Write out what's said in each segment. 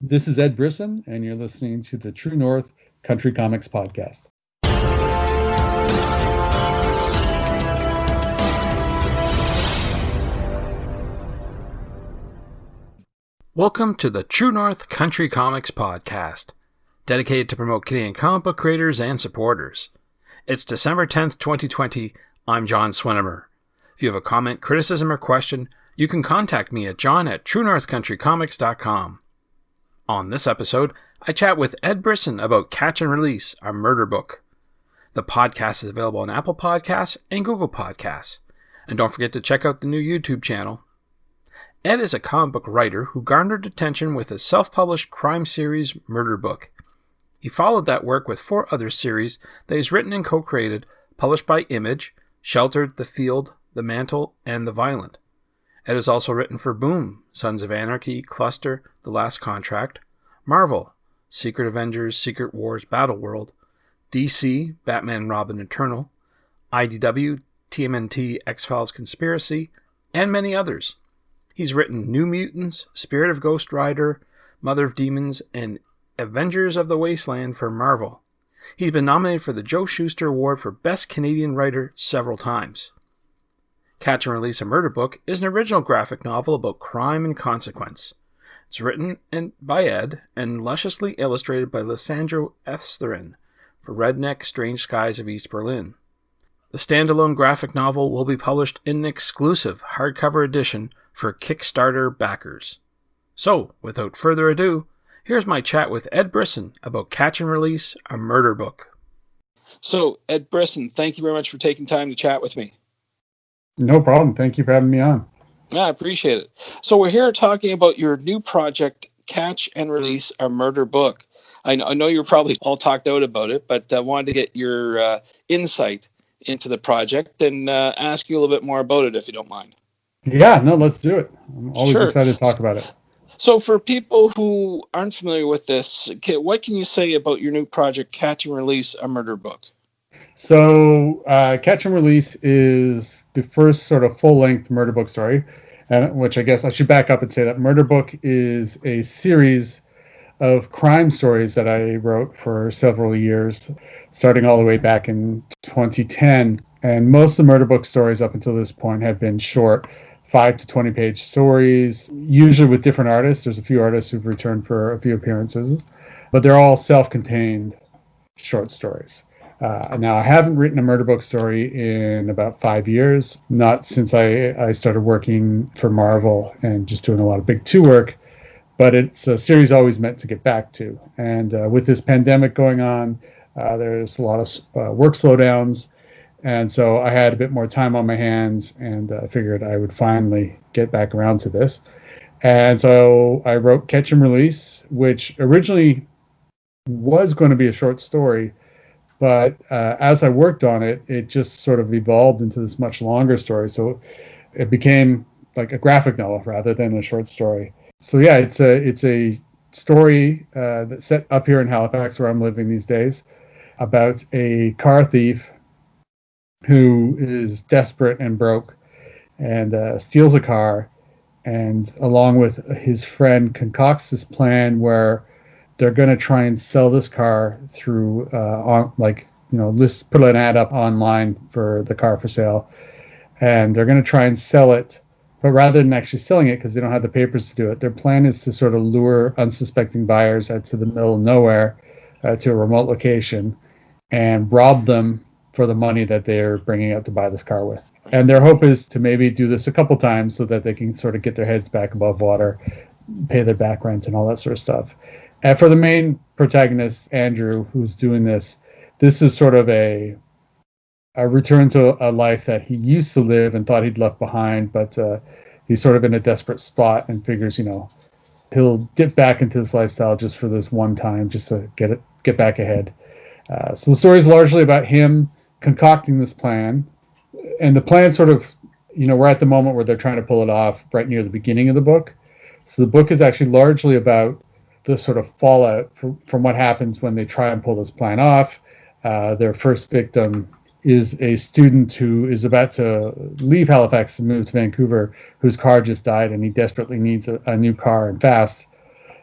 This is Ed Brisson, and you're listening to the True North Country Comics Podcast. Welcome to the True North Country Comics Podcast, dedicated to promote Canadian comic book creators and supporters. It's December 10th, 2020. I'm John Swinimer. If you have a comment, criticism, or question, you can contact me at john@truenorthcountrycomics.com. On this episode, I chat with Ed Brisson about Catch and Release, a murder book. The podcast is available on Apple Podcasts and Google Podcasts. And don't forget to check out the new YouTube channel. Ed is a comic book writer who garnered attention with his self-published crime series, Murder Book. He followed that work with 4 other series that he's written and co-created, published by Image, Sheltered, The Field, The Mantle, and The Violent. Ed has also written for Boom, Sons of Anarchy, Cluster, The Last Contract, Marvel, Secret Avengers, Secret Wars, Battle World, DC, Batman, Robin, Eternal, IDW, TMNT, X-Files Conspiracy, and many others. He's written New Mutants, Spirit of Ghost Rider, Mother of Demons, and Avengers of the Wasteland for Marvel. He's been nominated for the Joe Shuster Award for Best Canadian Writer several times. Catch and Release, a Murder Book is an original graphic novel about crime and consequence. It's written by Ed and lusciously illustrated by Lissandro Esterin for Redneck Strange Skies of East Berlin. The standalone graphic novel will be published in an exclusive hardcover edition for Kickstarter backers. So, without further ado, here's my chat with Ed Brisson about Catch and Release, a Murder Book. So, Ed Brisson, thank you very much for taking time to chat with me. No problem. Thank you for having me on. Yeah, I appreciate it. So we're here talking about your new project, Catch and Release, a Murder Book. I know you're probably all talked out about it, but I wanted to get your insight into the project and ask you a little bit more about it, if you don't mind. Yeah, no, let's do it. I'm always excited to talk about it. So for people who aren't familiar with this, what can you say about your new project, Catch and Release, a Murder Book? So Catch and Release is the first sort of full-length murder book story, and which I guess I should back up and say that Murder Book is a series of crime stories that I wrote for several years, starting all the way back in 2010. And most of the Murder Book stories up until this point have been short, 5 to 20 page stories, usually with different artists. There's a few artists who've returned for a few appearances, but they're all self-contained short stories. Now, I haven't written a murder book story in about 5 years, not since I started working for Marvel and just doing a lot of big 2 work, but it's a series I always meant to get back to. And with this pandemic going on, there's a lot of work slowdowns, and so I had a bit more time on my hands, and I figured I would finally get back around to this. And so I wrote Catch and Release, which originally was going to be a short story, but as I worked on it, it just sort of evolved into this much longer story. So it became like a graphic novel rather than a short story. So yeah, it's a story that's set up here in Halifax, where I'm living these days, about a car thief who is desperate and broke and steals a car, and along with his friend concocts this plan where they're going to try and sell this car through put an ad up online for the car for sale, and they're going to try and sell it. But rather than actually selling it, because they don't have the papers to do it, their plan is to sort of lure unsuspecting buyers out to the middle of nowhere, to a remote location, and rob them for the money that they're bringing out to buy this car with. And their hope is to maybe do this a couple times so that they can sort of get their heads back above water, pay their back rent and all that sort of stuff. And for the main protagonist, Andrew, who's doing this is sort of a return to a life that he used to live and thought he'd left behind, but he's sort of in a desperate spot and figures, he'll dip back into this lifestyle just for this one time, just to get back ahead. So the story is largely about him concocting this plan, and the plan sort of, we're at the moment where they're trying to pull it off right near the beginning of the book. So the book is actually largely about the sort of fallout from what happens when they try and pull this plan off. Their first victim is a student who is about to leave Halifax to move to Vancouver, whose car just died, and he desperately needs a new car and fast.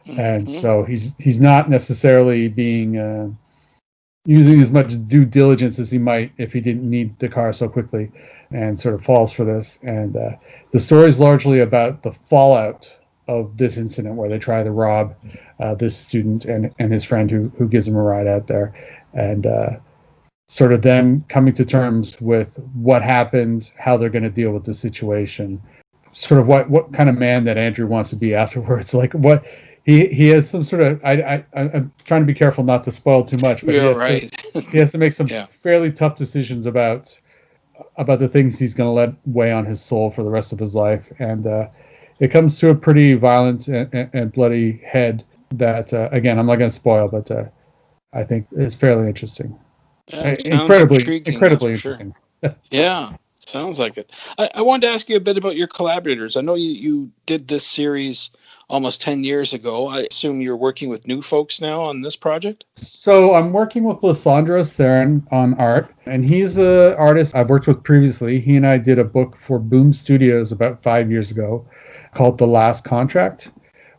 And Mm-hmm. so he's not necessarily being using as much due diligence as he might if he didn't need the car so quickly, and sort of falls for this. And the story is largely about the fallout of this incident where they try to rob this student and his friend who gives him a ride out there, and sort of them coming to terms with what happened, how they're going to deal with the situation, sort of what kind of man that Andrew wants to be afterwards. Like what he has some sort of I'm trying to be careful not to spoil too much, but You're right. he has to make some Yeah. fairly tough decisions about the things he's going to let weigh on his soul for the rest of his life, and it comes to a pretty violent and bloody head that again I'm not going to spoil, but I think is fairly interesting. That sounds intriguing, that's Incredibly for sure. interesting. Yeah, sounds like it. I wanted to ask you a bit about your collaborators. I know you did this series almost 10 years ago. I assume you're working with new folks now on this project? So I'm working with Lysandro Theron on art, and he's an artist I've worked with previously. He and I did a book for Boom Studios about 5 years ago called The Last Contract,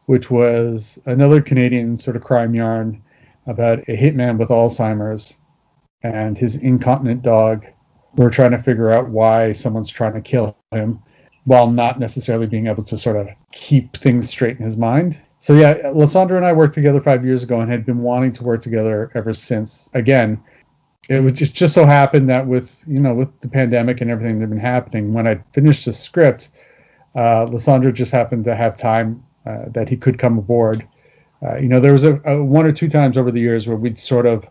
which was another Canadian sort of crime yarn about a hitman with Alzheimer's and his incontinent dog. We're trying to figure out why someone's trying to kill him while not necessarily being able to sort of keep things straight in his mind. So yeah, Lysandra and I worked together 5 years ago and had been wanting to work together ever since. Again, it would just so happen that with the pandemic and everything that had been happening, when I finished the script, Lysandra just happened to have time that he could come aboard. There was a one or two times over the years where we'd sort of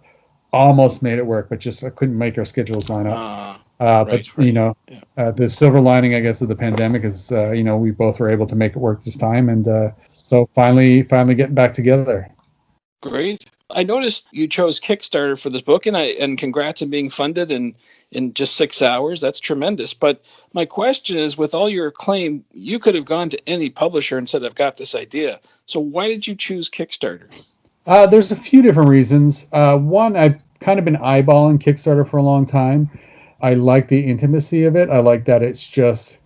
almost made it work, but just I couldn't make our schedules line up. But Right. Yeah. the silver lining, I guess, of the pandemic is, we both were able to make it work this time, and so finally getting back together. Great. I noticed you chose Kickstarter for this book, and congrats on being funded in just 6 hours. That's tremendous. But my question is, with all your acclaim, you could have gone to any publisher and said, "I've got this idea." So why did you choose Kickstarter? There's a few different reasons. One, I've kind of been eyeballing Kickstarter for a long time. I like the intimacy of it. I like that it's just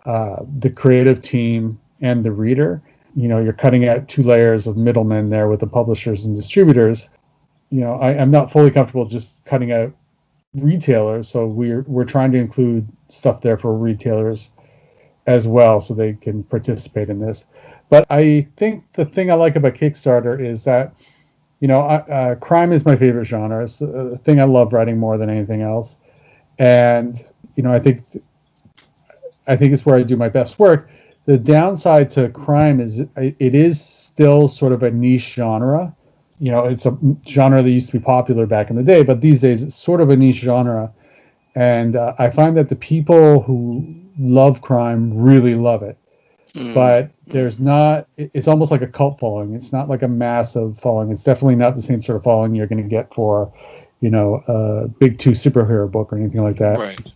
the creative team and the reader. You're cutting out two layers of middlemen there with the publishers and distributors. I'm not fully comfortable just cutting out retailers, so we're trying to include stuff there for retailers as well, so they can participate in this. But I think the thing I like about Kickstarter is that crime is my favorite genre. It's a thing I love writing more than anything else, and I think it's where I do my best work. The downside to crime is it is still sort of a niche genre. It's a genre that used to be popular back in the day, but these days it's sort of a niche genre. And I find that the people who love crime really love it. But there's not, it's almost like a cult following. It's not like a massive following. It's definitely not the same sort of following you're going to get for, a big two superhero book or anything like that. Right.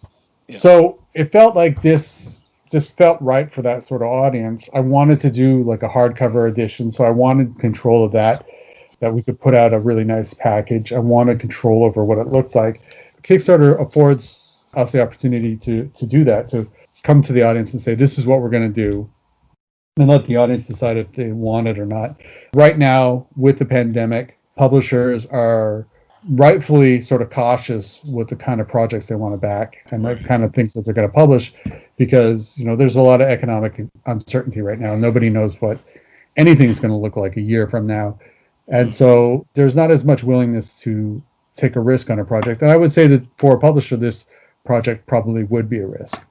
Yeah. So it felt like this just felt right for that sort of audience. I wanted to do like a hardcover edition, so I wanted control of that we could put out a really nice package. I wanted control over what it looked like. Kickstarter affords us the opportunity to do that, to come to the audience and say, this is what we're going to do, and let the audience decide if they want it or not. Right now, with the pandemic, publishers are rightfully sort of cautious with the kind of projects they want to back and the kind of things that they're going to publish, because there's a lot of economic uncertainty right now. Nobody knows what anything's going to look like a year from now, and so there's not as much willingness to take a risk on a project. And I would say that for a publisher, this project probably would be a risk.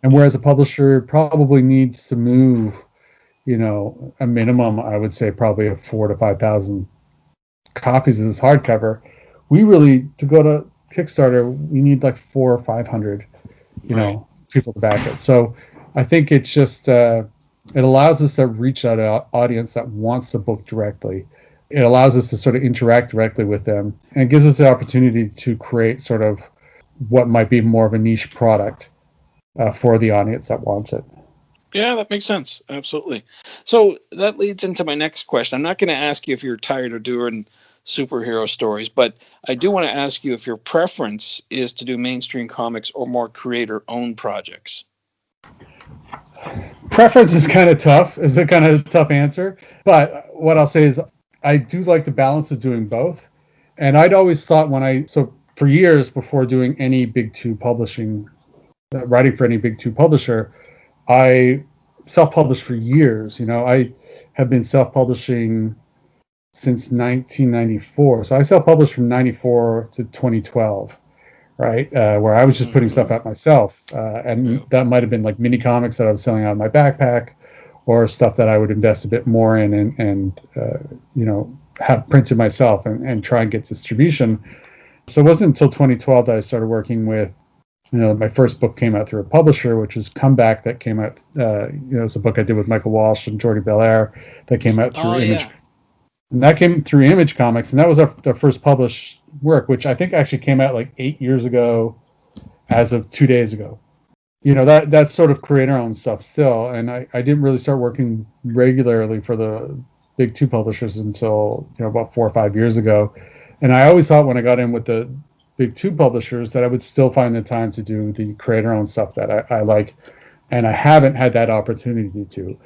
And whereas a publisher probably needs to move, a minimum, I would say probably of 4,000 to 5,000 copies of this hardcover, we really, to go to Kickstarter, we need like 400 or 500, people to back it. So I think it's just, it allows us to reach out an audience that wants the book directly. It allows us to sort of interact directly with them, and gives us the opportunity to create sort of what might be more of a niche product for the audience that wants it. Yeah, that makes sense. Absolutely. So that leads into my next question. I'm not going to ask you if you're tired of doing superhero stories, but I do want to ask you if your preference is to do mainstream comics or more creator-owned projects. Preference is kind of tough. Is a kind of tough answer, but what I'll say is I do like the balance of doing both. And I'd always thought so for years before doing any big two publishing, writing for any big two publisher, I self-published for years. I have been self-publishing since 1994. So I self-published from 94 to 2012, right? Where I was just putting stuff out myself. And that might have been like mini comics that I was selling out of my backpack, or stuff that I would invest a bit more in and have printed myself and try and get distribution. So it wasn't until 2012 that I started working with, my first book came out through a publisher, which was Comeback, that came out, it's a book I did with Michael Walsh and Jordi Belair that came out through Image. Yeah. And that came through Image Comics, and that was our first published work, which I think actually came out like 8 years ago as of 2 days ago. That's sort of creator-owned stuff still, and I didn't really start working regularly for the big two publishers until about 4 or 5 years ago. And I always thought when I got in with the big two publishers that I would still find the time to do the creator-owned stuff that I like, and I haven't had that opportunity to.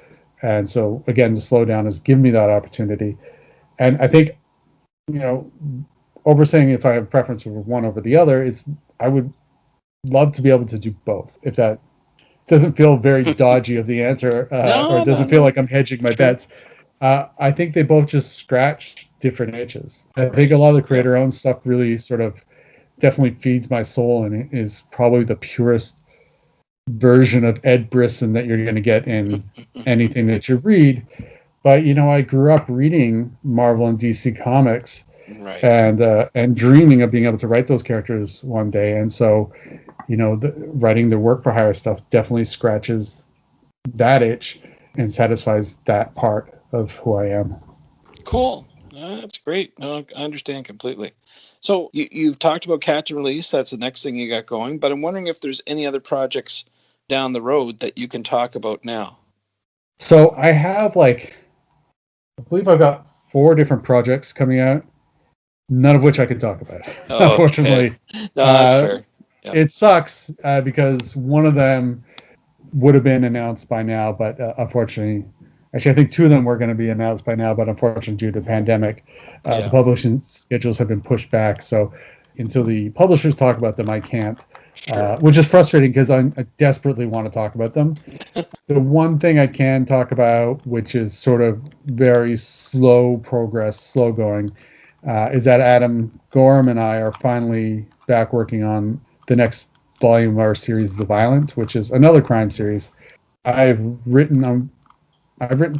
And so again, the slowdown has given me that opportunity. And I think, over saying if I have a preference for one over the other, is I would love to be able to do both. If that doesn't feel very dodgy of the answer, or it doesn't feel like I'm hedging my bets, I think they both just scratch different itches. I think a lot of the creator-owned stuff really sort of definitely feeds my soul, and it is probably the purest version of Ed Brisson that you're going to get in anything that you read. But I grew up reading Marvel and DC comics, right, and dreaming of being able to write those characters one day. And so, writing the work for hire stuff definitely scratches that itch and satisfies that part of who I am. Cool. That's great. No, I understand completely. So you've talked about Catch and Release. That's the next thing you got going. But I'm wondering if there's any other projects down the road that you can talk about now. So I have I believe I've got 4 different projects coming out, none of which I can talk about, unfortunately. No, that's fair. Yeah. It sucks because one of them would have been announced by now, but unfortunately, actually, I think 2 of them were going to be announced by now, but unfortunately, due to the pandemic, the publishing schedules have been pushed back. So until the publishers talk about them, I can't, which is frustrating because I desperately want to talk about them. The one thing I can talk about, which is sort of very slow progress, slow going, is that Adam Gorham and I are finally back working on the next volume of our series, The Violent, which is another crime series. I've written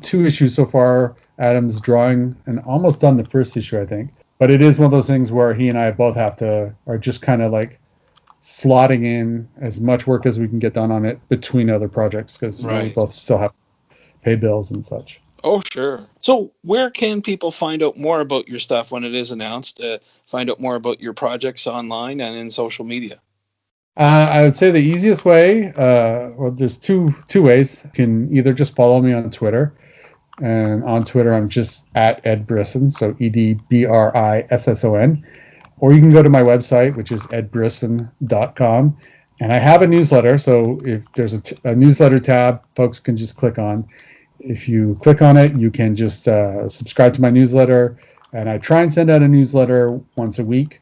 2 issues so far. Adam's drawing and almost done the first issue, I think. But it is one of those things where he and I both are just kind of like slotting in as much work as we can get done on it between other projects, because we both still have to pay bills and such. Oh, sure. So where can people find out more about your stuff when it is announced? Find out more about your projects online and in social media? I would say the easiest way, well, there's two ways. You can either just follow me on Twitter, and on Twitter I'm just at Ed Brisson, so EDBRISSON, or you can go to my website, which is edbrisson.com, and I have a newsletter, so if there's a newsletter tab, folks can just click on. If you click on it, you can just subscribe to my newsletter, and I try and send out a newsletter once a week,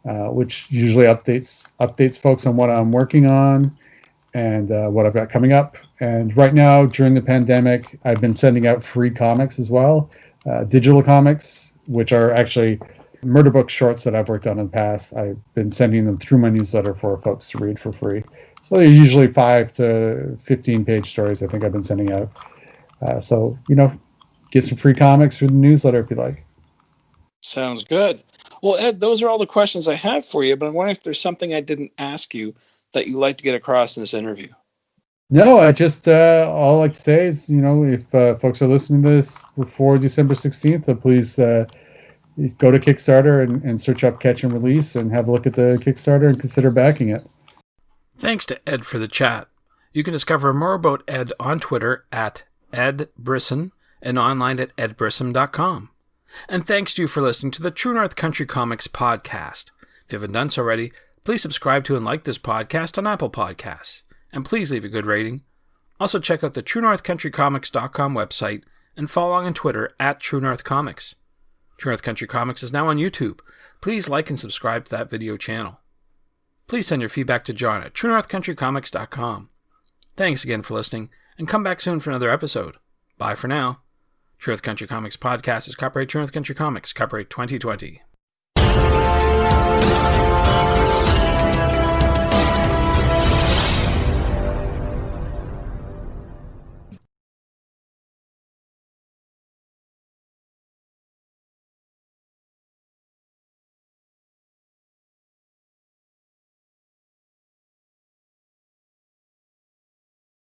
which usually updates folks on what I'm working on and what I've got coming up. And right now, during the pandemic, I've been sending out free comics as well, digital comics, which are actually murder book shorts that I've worked on in the past. I've been sending them through my newsletter for folks to read for free. So they're usually 5 to 15 page stories I think I've been sending out. So, get some free comics through the newsletter if you like. Sounds good. Well, Ed, those are all the questions I have for you, but I'm wondering if there's something I didn't ask you that you'd like to get across in this interview. No, I just, all I like to say is, if folks are listening to this before December 16th, please go to Kickstarter and search up Catch and Release and have a look at the Kickstarter and consider backing it. Thanks to Ed for the chat. You can discover more about Ed on Twitter at Ed Brisson and online at edbrisson.com. And thanks to you for listening to the True North Country Comics podcast. If you haven't done so already, please subscribe to and like this podcast on Apple Podcasts. And please leave a good rating. Also check out the TrueNorthCountryComics.com website and follow along on Twitter at True North Comics. True North Country Comics is now on YouTube. Please like and subscribe to that video channel. Please send your feedback to John at truenorthcountrycomics.com. Thanks again for listening, and come back soon for another episode. Bye for now. True North Country Comics Podcast is copyright True North Country Comics, copyright 2020.